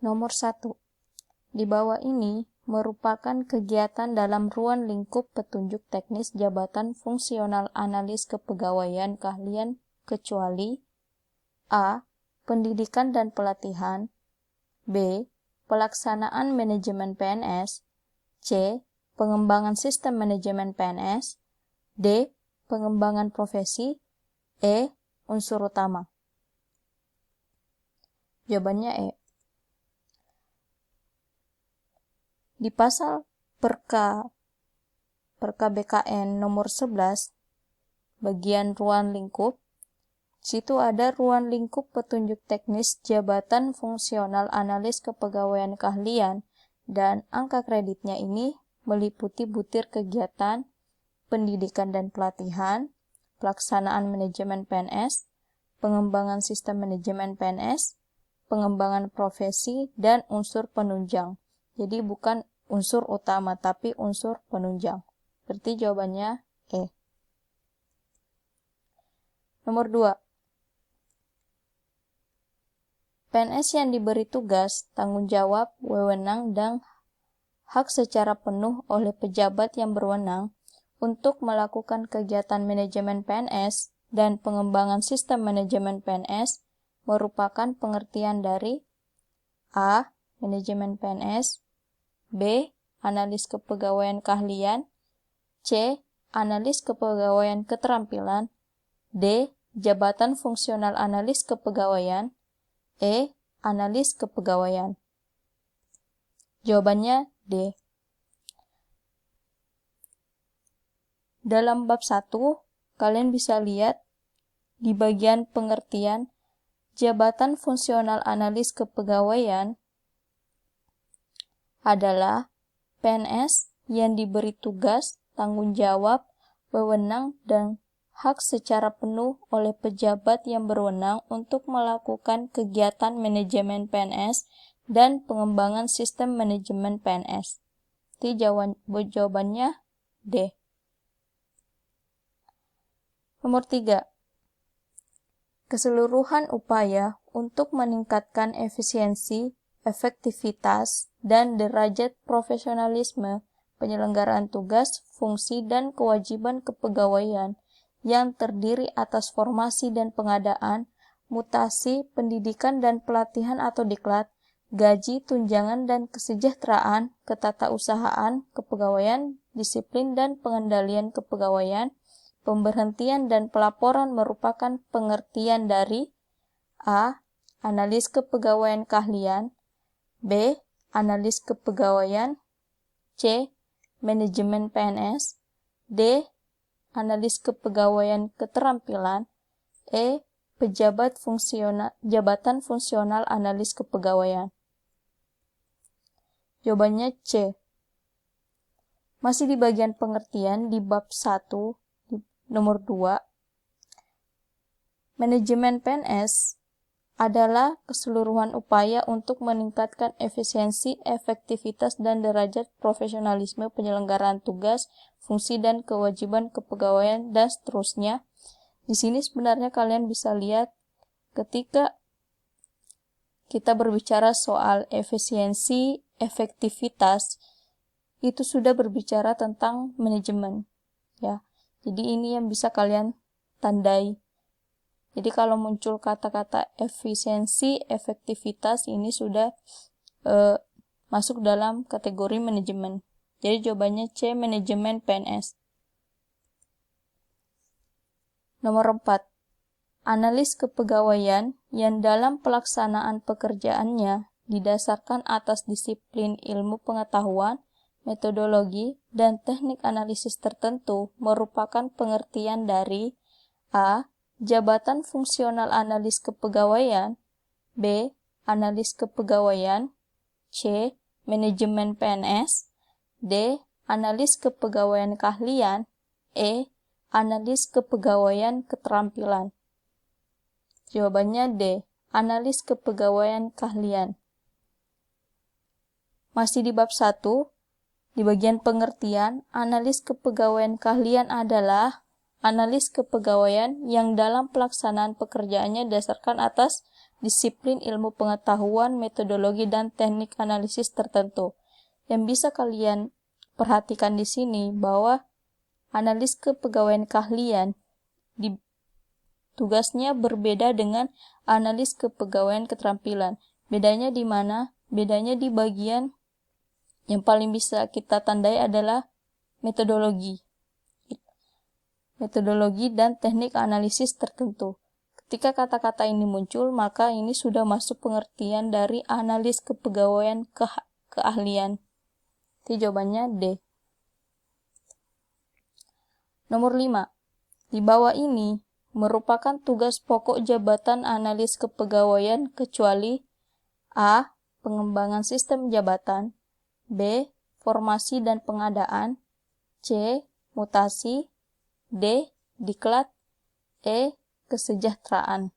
Nomor 1. Di bawah ini merupakan kegiatan dalam ruang lingkup petunjuk teknis jabatan fungsional analis kepegawaian keahlian kecuali A. Pendidikan dan pelatihan, B. Pelaksanaan manajemen PNS, C. Pengembangan sistem manajemen PNS, D. Pengembangan profesi, E. Unsur utama. Jawabannya E. Di pasal Perka BKN nomor 11, bagian ruang lingkup, situ ada ruang lingkup petunjuk teknis jabatan fungsional analis kepegawaian keahlian, dan angka kreditnya ini meliputi butir kegiatan, pendidikan dan pelatihan, pelaksanaan manajemen PNS, pengembangan sistem manajemen PNS, pengembangan profesi, dan unsur penunjang. Jadi bukan unsur utama, tapi unsur penunjang. Berarti jawabannya E. Nomor 2. PNS yang diberi tugas, tanggung jawab, wewenang, dan hak secara penuh oleh pejabat yang berwenang untuk melakukan kegiatan manajemen PNS dan pengembangan sistem manajemen PNS merupakan pengertian dari A. Manajemen PNS, B. Analis kepegawaian keahlian, C. Analis kepegawaian keterampilan, D. Jabatan fungsional analis kepegawaian, E. Analis kepegawaian. Jawabannya D. Dalam bab 1, kalian bisa lihat di bagian pengertian jabatan fungsional analis kepegawaian adalah PNS yang diberi tugas, tanggung jawab, wewenang, dan hak secara penuh oleh pejabat yang berwenang untuk melakukan kegiatan manajemen PNS dan pengembangan sistem manajemen PNS. Jadi jawabannya D. Nomor 3. Keseluruhan upaya untuk meningkatkan efisiensi, efektivitas, dan derajat profesionalisme penyelenggaraan tugas, fungsi, dan kewajiban kepegawaian yang terdiri atas formasi dan pengadaan, mutasi, pendidikan dan pelatihan atau diklat, gaji, tunjangan dan kesejahteraan, ketatausahaan, kepegawaian, disiplin dan pengendalian kepegawaian, pemberhentian dan pelaporan merupakan pengertian dari A. Analis kepegawaian keahlian, B. Analis kepegawaian, C. Manajemen PNS, D. Analis kepegawaian keterampilan, E. Jabatan fungsional analis kepegawaian. Jawabannya C. Masih di bagian pengertian di bab 1, nomor 2. Manajemen PNS adalah keseluruhan upaya untuk meningkatkan efisiensi, efektivitas, dan derajat profesionalisme penyelenggaraan tugas, fungsi, dan kewajiban kepegawaian, dan seterusnya. Di sini sebenarnya kalian bisa lihat ketika kita berbicara soal efisiensi, efektivitas, itu sudah berbicara tentang manajemen, ya. Jadi ini yang bisa kalian tandai. Jadi kalau muncul kata-kata efisiensi, efektivitas, ini sudah masuk dalam kategori manajemen. Jadi jawabannya C, manajemen PNS. Nomor 4. Analis kepegawaian yang dalam pelaksanaan pekerjaannya didasarkan atas disiplin ilmu pengetahuan, metodologi, dan teknik analisis tertentu merupakan pengertian dari A. Jabatan fungsional analis kepegawaian, B. Analis kepegawaian, C. Manajemen PNS, D. Analis kepegawaian keahlian, E. Analis kepegawaian keterampilan. Jawabannya D. Analis kepegawaian keahlian. Masih di bab 1, di bagian pengertian, analis kepegawaian keahlian adalah analis kepegawaian yang dalam pelaksanaan pekerjaannya disiplin ilmu pengetahuan, metodologi, dan teknik analisis tertentu. Yang bisa kalian perhatikan di sini bahwa analis kepegawaian keahlian tugasnya berbeda dengan analis kepegawaian keterampilan. Bedanya di mana? Bedanya di bagian yang paling bisa kita tandai adalah metodologi. Metodologi dan teknik analisis tertentu. Ketika kata-kata ini muncul, maka ini sudah masuk pengertian dari analis kepegawaian keahlian. Jadi jawabannya D. Nomor 5. Di bawah ini merupakan tugas pokok jabatan analis kepegawaian kecuali A. Pengembangan sistem jabatan, B. Formasi dan pengadaan, C. Mutasi, D. Diklat, E. Kesejahteraan.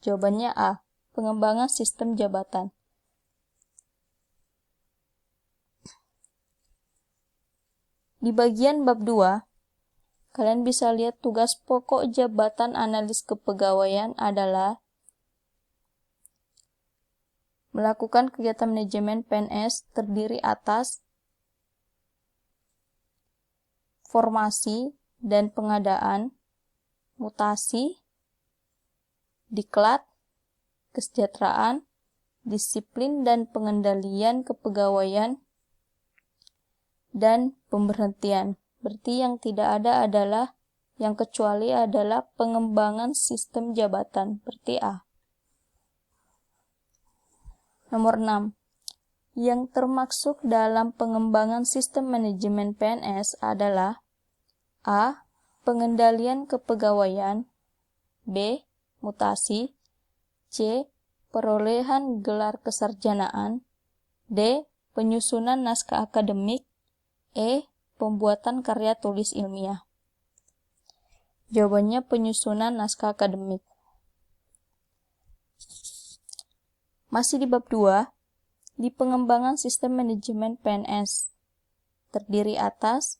Jawabannya A. Pengembangan sistem jabatan. Di bagian bab 2, kalian bisa lihat tugas pokok jabatan analis kepegawaian adalah melakukan kegiatan manajemen PNS terdiri atas formasi dan pengadaan, mutasi, diklat, kesejahteraan, disiplin dan pengendalian kepegawaian, dan pemberhentian. Berarti yang tidak ada adalah, yang kecuali adalah pengembangan sistem jabatan. Berarti A. Nomor 6. Yang termaksud dalam pengembangan sistem manajemen PNS adalah A. Pengendalian kepegawaian, B. Mutasi, C. Perolehan gelar kesarjanaan, D. Penyusunan naskah akademik, E. Pembuatan karya tulis ilmiah. Jawabannya penyusunan naskah akademik. Masih di bab 2, di pengembangan sistem manajemen PNS terdiri atas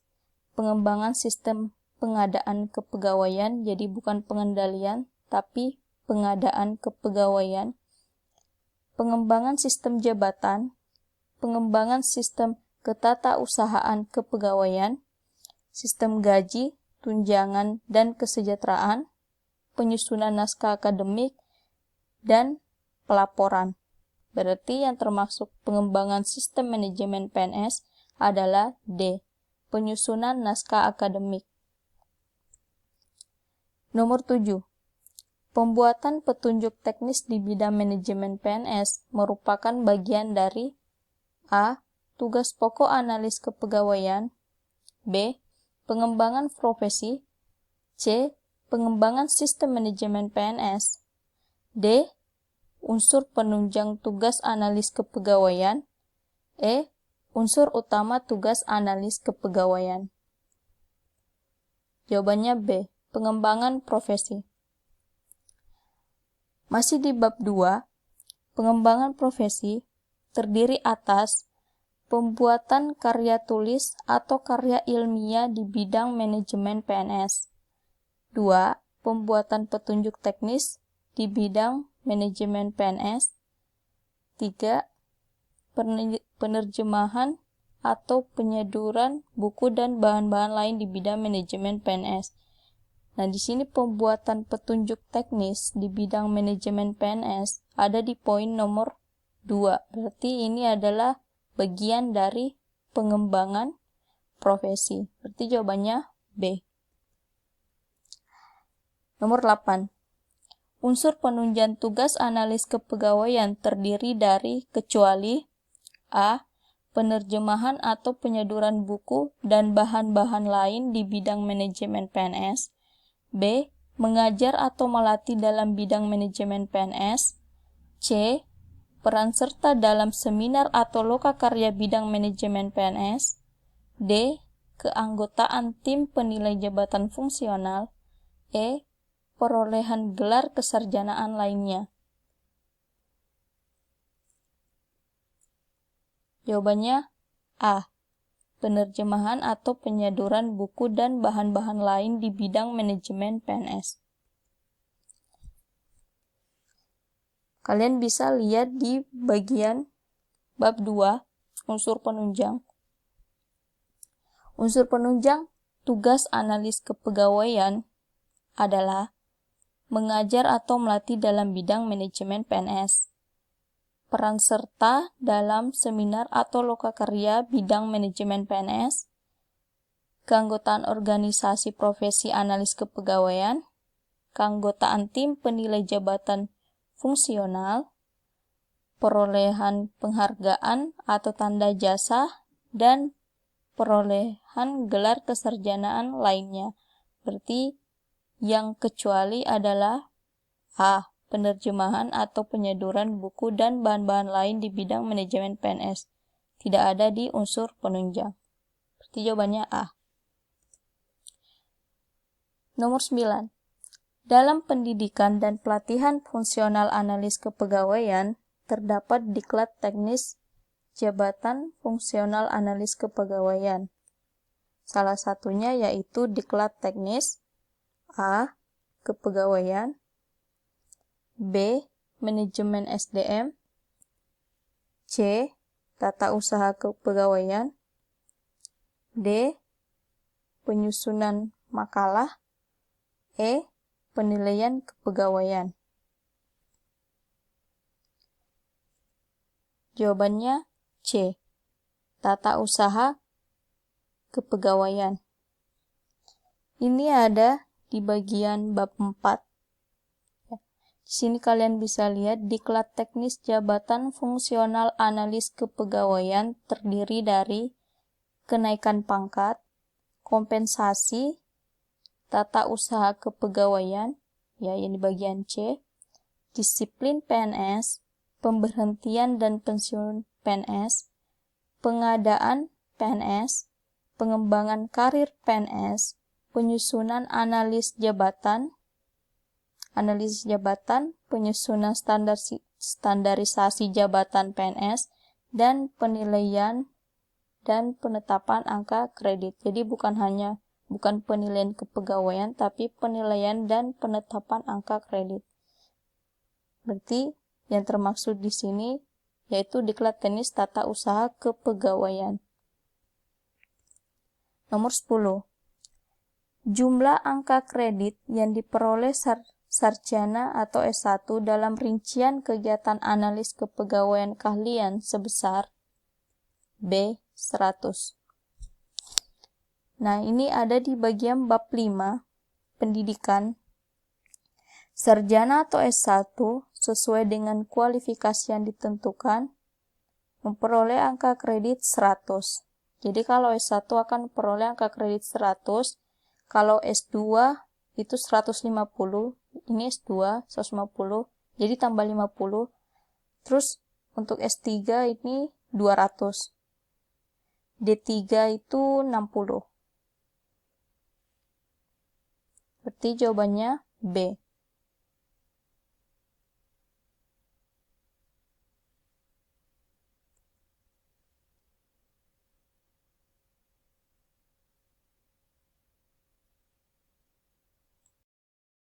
pengembangan sistem pengadaan kepegawaian, jadi bukan pengendalian, tapi pengadaan kepegawaian, pengembangan sistem jabatan, pengembangan sistem ketatausahaan kepegawaian, sistem gaji, tunjangan, dan kesejahteraan, penyusunan naskah akademik, dan pelaporan. Berarti yang termasuk pengembangan sistem manajemen PNS adalah D. Penyusunan naskah akademik. Nomor 7. Pembuatan petunjuk teknis di bidang manajemen PNS merupakan bagian dari A. Tugas pokok analis kepegawaian, B. Pengembangan profesi, C. Pengembangan sistem manajemen PNS, D. Unsur penunjang tugas analis kepegawaian, E. Unsur utama tugas analis kepegawaian. Jawabannya B. Pengembangan profesi. Masih di bab 2, pengembangan profesi terdiri atas pembuatan karya tulis atau karya ilmiah di bidang manajemen PNS. 2. Pembuatan petunjuk teknis di bidang manajemen PNS. 3. Penerjemahan atau penyaduran buku dan bahan-bahan lain di bidang manajemen PNS. Nah, di sini pembuatan petunjuk teknis di bidang manajemen PNS ada di poin nomor 2. Berarti ini adalah bagian dari pengembangan profesi. Berarti jawabannya B. Nomor 8. Unsur penunjang tugas analis kepegawaian terdiri dari kecuali A. Penerjemahan atau penyaduran buku dan bahan-bahan lain di bidang manajemen PNS, B. Mengajar atau melatih dalam bidang manajemen PNS, C. Peran serta dalam seminar atau lokakarya bidang manajemen PNS, D. Keanggotaan tim penilai jabatan fungsional, E. Perolehan gelar kesarjanaan lainnya. Jawabannya A. Penerjemahan atau penyaduran buku dan bahan-bahan lain di bidang manajemen PNS. Kalian bisa lihat di bagian bab 2, unsur penunjang. Unsur penunjang tugas analis kepegawaian adalah mengajar atau melatih dalam bidang manajemen PNS. Peran serta dalam seminar atau lokakarya bidang manajemen PNS, keanggotaan organisasi profesi analis kepegawaian, keanggotaan tim penilai jabatan fungsional, perolehan penghargaan atau tanda jasa, dan perolehan gelar kesarjanaan lainnya. Berarti yang kecuali adalah A. Penerjemahan atau penyaduran buku dan bahan-bahan lain di bidang manajemen PNS. Tidak ada di unsur penunjang. Berarti jawabannya A. Nomor 9. Dalam pendidikan dan pelatihan fungsional analis kepegawaian, terdapat diklat teknis jabatan fungsional analis kepegawaian. Salah satunya yaitu diklat teknis A. Kepegawaian, B. Manajemen SDM, C. Tata usaha kepegawaian, D. Penyusunan makalah, E. Penilaian kepegawaian. Jawabannya C. Tata usaha kepegawaian. Ini ada di bagian bab 4. Di sini kalian bisa lihat diklat teknis jabatan fungsional analis kepegawaian terdiri dari kenaikan pangkat, kompensasi, tata usaha kepegawaian, ya yang di bagian C, disiplin PNS, pemberhentian dan pensiun PNS, pengadaan PNS, pengembangan karir PNS, penyusunan analisis jabatan, penyusunan standarisasi jabatan PNS, dan penilaian dan penetapan angka kredit. Jadi bukan penilaian kepegawaian, tapi penilaian dan penetapan angka kredit. Berarti yang termaksud di sini yaitu diklat teknis tata usaha kepegawaian. Nomor 10. Jumlah angka kredit yang diperoleh sarjana atau S1 dalam rincian kegiatan analis kepegawaian keahlian sebesar B. 100. Nah, ini ada di bagian bab 5, pendidikan. Sarjana atau S1 sesuai dengan kualifikasi yang ditentukan memperoleh angka kredit 100. Jadi kalau S1 akan memperoleh angka kredit 100, kalau S2 itu 150, ini S2 150, jadi tambah 50. Terus untuk S3 ini 200. D3 itu 60. Berarti jawabannya B.